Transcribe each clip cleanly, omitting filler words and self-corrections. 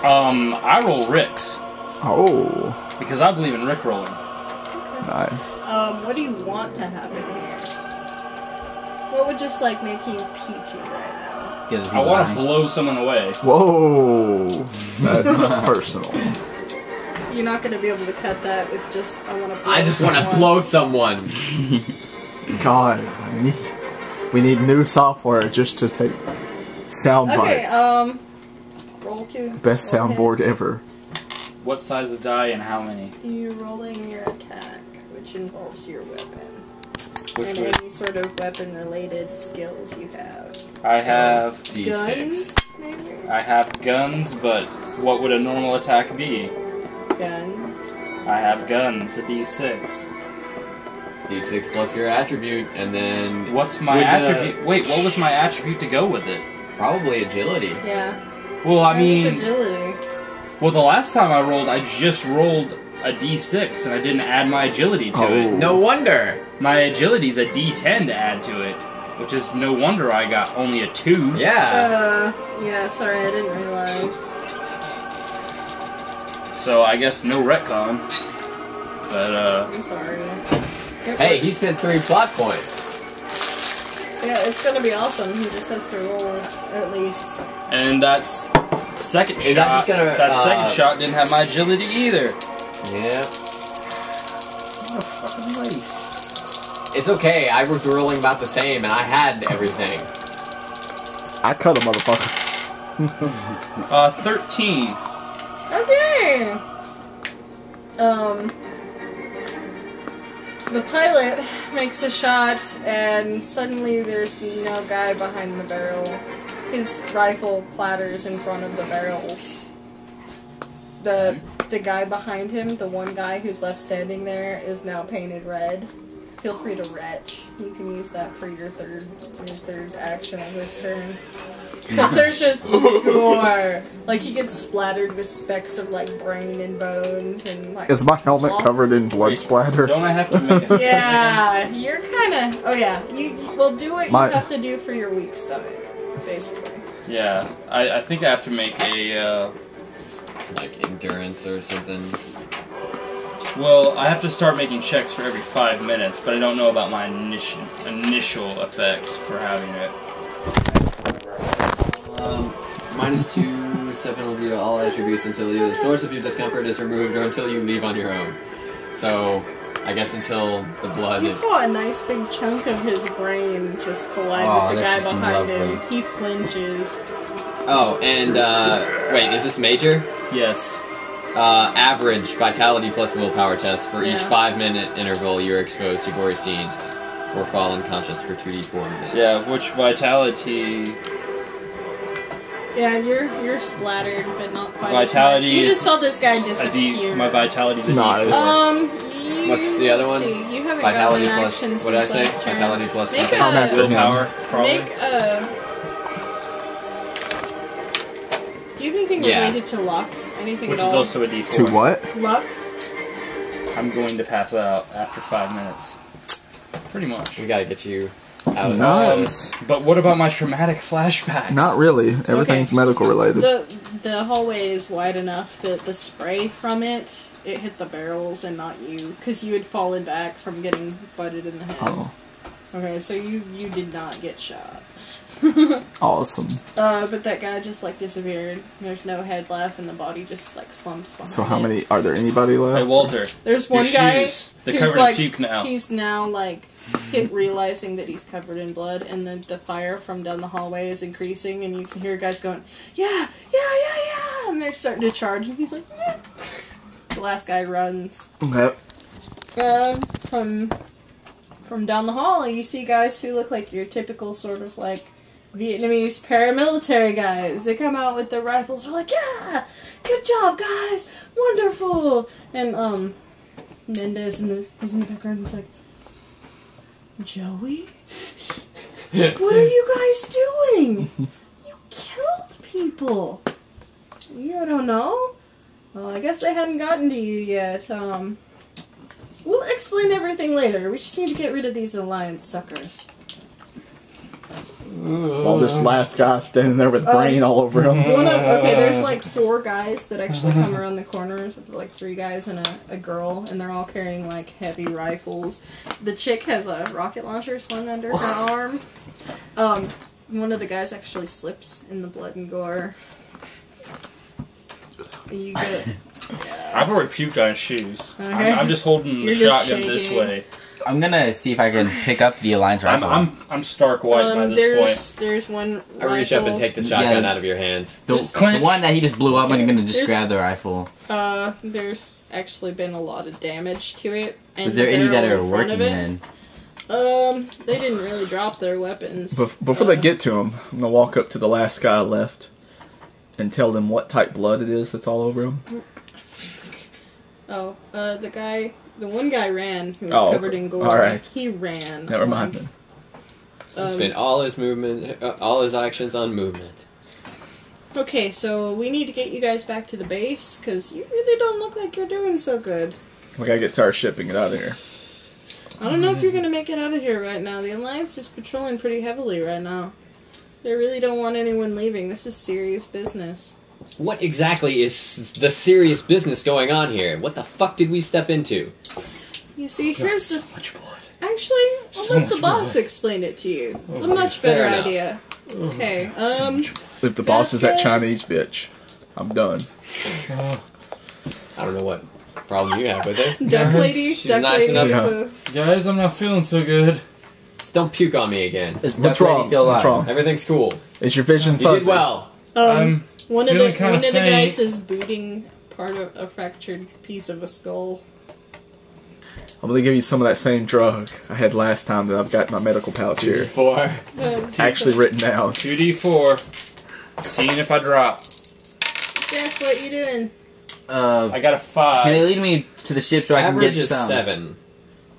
I roll Ricks. Oh. Because I believe in Rick rolling. Nice. What do you want to happen here? What would just like make you peachy right now? I want to blow someone away. Whoa. That's personal. You're not gonna be able to cut that with just I want to. I just want to blow someone. God, we need new software just to take sound bites. Okay, roll 2. Best soundboard ever. What size of die and how many? You're rolling your attack, which involves your weapon. Which and would... any sort of weapon-related skills you have. I have D6. Guns, maybe? I have guns, but what would a normal attack be? Guns. I have guns, a D6. D6 plus your attribute, and then... What's my attribute? Wait, what was my attribute to go with it? Probably agility. Yeah. Well, I It's mean... agility. Well, the last time I rolled, I just rolled a D6, and I didn't add my agility to it. No wonder. My agility's a D10 to add to it, which is no wonder I got only a 2. Yeah. Yeah, sorry, I didn't realize. So I guess no retcon. But, I'm sorry. Hey, he spent 3 plot points. Yeah, it's gonna be awesome. He just has to roll at least. And that's second Is shot. that just gonna, that second shot didn't have my agility either. Yeah. What a fucking waste. It's okay, I was rolling about the same, and I had everything. I cut a motherfucker. 13. Okay. The pilot makes a shot, and suddenly there's no guy behind the barrel. His rifle clatters in front of the barrels. The guy behind him, the one guy who's left standing there, is now painted red. Feel free to retch. You can use that for your third action of this turn. Because there's just gore. Like, he gets splattered with specks of, like, brain and bones and, like... Is my helmet covered in blood splatter? Don't I have to make a Yeah, you're kind of... Oh, yeah. Well, do what you have to do for your weak stomach, basically. Yeah, I think I have to make a, Like endurance or something. Well, I have to start making checks for every 5 minutes, but I don't know about my initial effects for having it. -2 penalty to all attributes until either the source of your discomfort is removed or until you leave on your own. So, I guess until the blood You is... saw a nice big chunk of his brain just collide with the guy behind him. He flinches. Oh, and, wait, is this major? Yes. Average vitality plus willpower test. For each Yeah. 5-minute interval you're exposed to gory scenes or fall unconscious for 2d4 minutes. Yeah, which vitality... Yeah, you're splattered, but not quite Vitality as much. You just is saw this guy a disappear. my vitality's a Nice. D4. What's the other let's one? see, you haven't Vitality gotten an plus... action What did I since say? last turn. Vitality plus Make something. a- I'm after him. Willpower, probably. Make a... Do you have anything Yeah. related to luck? Anything Which at is all? also a D4. To what? Luck? I'm going to pass out after 5 minutes. Pretty much. We gotta get you out of Nice. But what about my traumatic flashbacks? Not really. Everything's medical related. The hallway is wide enough that the spray from it hit the barrels and not you, because you had fallen back from getting butted in the head. Oh. Okay, so you did not get shot. Awesome. But that guy just like disappeared. There's no head left, and the body just like slumps behind. So how it. many? Are there anybody left? Hey, Walter. There's Your one guy shoes. They're who's covered in like puke now. he's now like realizing that he's covered in blood, and then the fire from down the hallway is increasing, and you can hear guys going, yeah, and they're starting to charge, and he's like, yeah. The last guy runs. Okay. From down the hall, you see guys who look like your typical sort of like Vietnamese paramilitary guys. They come out with their rifles. They're like, yeah, good job, guys, wonderful. And Mendez is in the background. He's like, Joey, what are you guys doing? You killed people. Yeah, I don't know. Well, I guess they hadn't gotten to you yet. We'll explain everything later. We just need to get rid of these Alliance suckers. While this last guy's standing there with brain all over him. There's like 4 guys that actually come around the corners. Like 3 guys and a girl, and they're all carrying like heavy rifles. The chick has a rocket launcher slung under her arm. One of the guys actually slips in the blood and gore. You get. I've already puked on his shoes. Okay. I'm just holding the You're just shotgun this shaking. way. I'm gonna see if I can pick up the Alliance rifle. I'm stark white by this point. There's one. I reach up and take the shotgun out of your hands. the one that he just blew up, I'm gonna just There's- grab the rifle. There's actually been a lot of damage to it. And Is there the any that barrel are in front of working it, then? They didn't really drop their weapons. Before they get to him, I'm gonna walk up to the last guy left and tell them what type blood it is that's all over him. The one guy ran who was covered in gore. Alright. He ran. Never mind then. He spent all his movement, all his actions on movement. Okay, so we need to get you guys back to the base, because you really don't look like you're doing so good. We gotta get to our ship and get out of here. I don't know if you're going to make it out of here right now. The Alliance is patrolling pretty heavily right now. They really don't want anyone leaving. This is serious business. What exactly is the serious business going on here? What the fuck did we step into? You see, here's the... Much blood. Actually, I'll let the boss explain it to you. It's a much better Fair enough. idea. Okay, If the boss is that Vasquez. Chinese bitch, I'm done. I don't know what problem you have with it. Duck Lady. She's Duck nice Lady enough. is a... Guys, I'm not feeling so good. Just don't puke on me again. Is What's Duck Lady wrong? still alive? What's wrong? Everything's cool. Is your vision You fuzzy? did well. I'm One of feeling the kinda faint. guys is booting part of a fractured piece of a skull. I'm gonna give you some of that same drug I had last time that I've got in my medical pouch here. 4. Actually written down. 2d4. Seeing if I drop. Jeff, what you doing? I got a Can they 5. lead me to the ship so I can Average get is some? 7.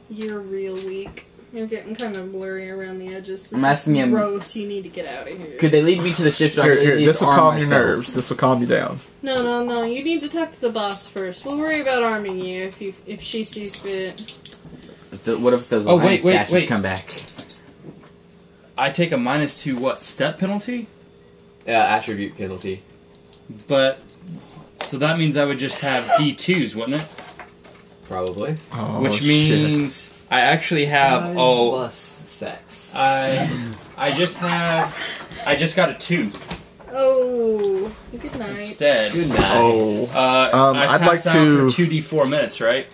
You're real weak. You're getting kind of blurry around the edges. This I'm asking is him- gross. You need to get out of here. Could they lead me to the ship so I Here, can at here, least this will arm calm your myself? nerves. This will calm you down. No. You need to talk to the boss first. We'll worry about arming you if she sees fit. What if those Oh, Alliance wait, bastards wait. come back? I take a -2 what? Step penalty? Attribute penalty. But so that means I would just have D2s, wouldn't it? Probably. Oh, Which shit. means I actually have Plus sex. I just got a 2 Oh, good night. instead. Good night. Oh, I I'd like pass out to- for 2d4 minutes, right?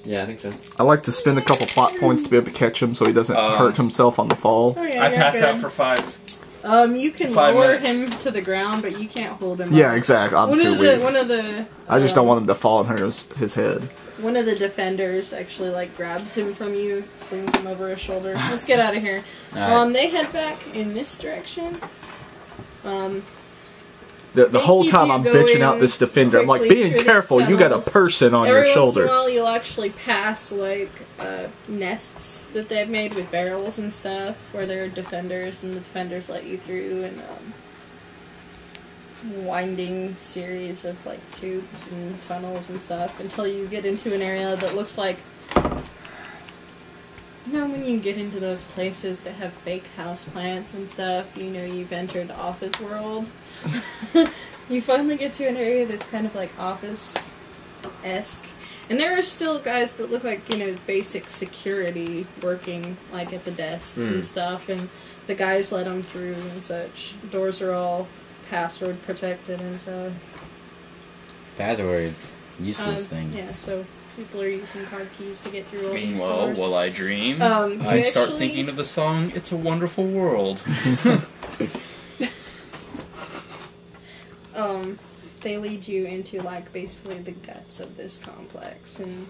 Yeah, I think so. I like to spend a couple plot points to be able to catch him so he doesn't hurt himself on the fall. Oh, yeah, I you're pass good. out for 5. You can 5 lower minutes. him to the ground, but you can't hold him Yeah, up. exactly. I'm One too of weak. the I just don't want him to fall and hurt his head. One of the defenders actually like grabs him from you, swings him over his shoulder. Let's get out of here. Alright. They head back in this direction. The They whole keep time you I'm bitching going out this defender. I'm like, quickly being through these careful. You got a tunnels. person on Every your once in a shoulder. while, you'll actually pass like nests that they've made with barrels and stuff, where there are defenders, and the defenders let you through, and winding series of like tubes and tunnels and stuff until you get into an area that looks like. You know, when you get into those places that have fake house plants and stuff, you know you've entered office world. You finally get to an area that's kind of like office-esque. And there are still guys that look like, you know, basic security working, like, at the desks and stuff. And the guys let them through and such. Doors are all password protected and so. Passwords. Useless things. Yeah, so people are using card keys to get through all these Meanwhile, doors. while I dream, you I start actually- thinking of the song "It's a Wonderful World." They lead you into, like, basically the guts of this complex. And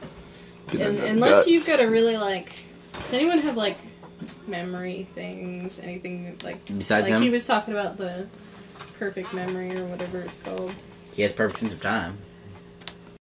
Get in the unless guts. you've got a really, like... Does anyone have, like, memory things? Anything, like... Besides like him? he was talking about the perfect memory or whatever it's called. He has perfect sense of time.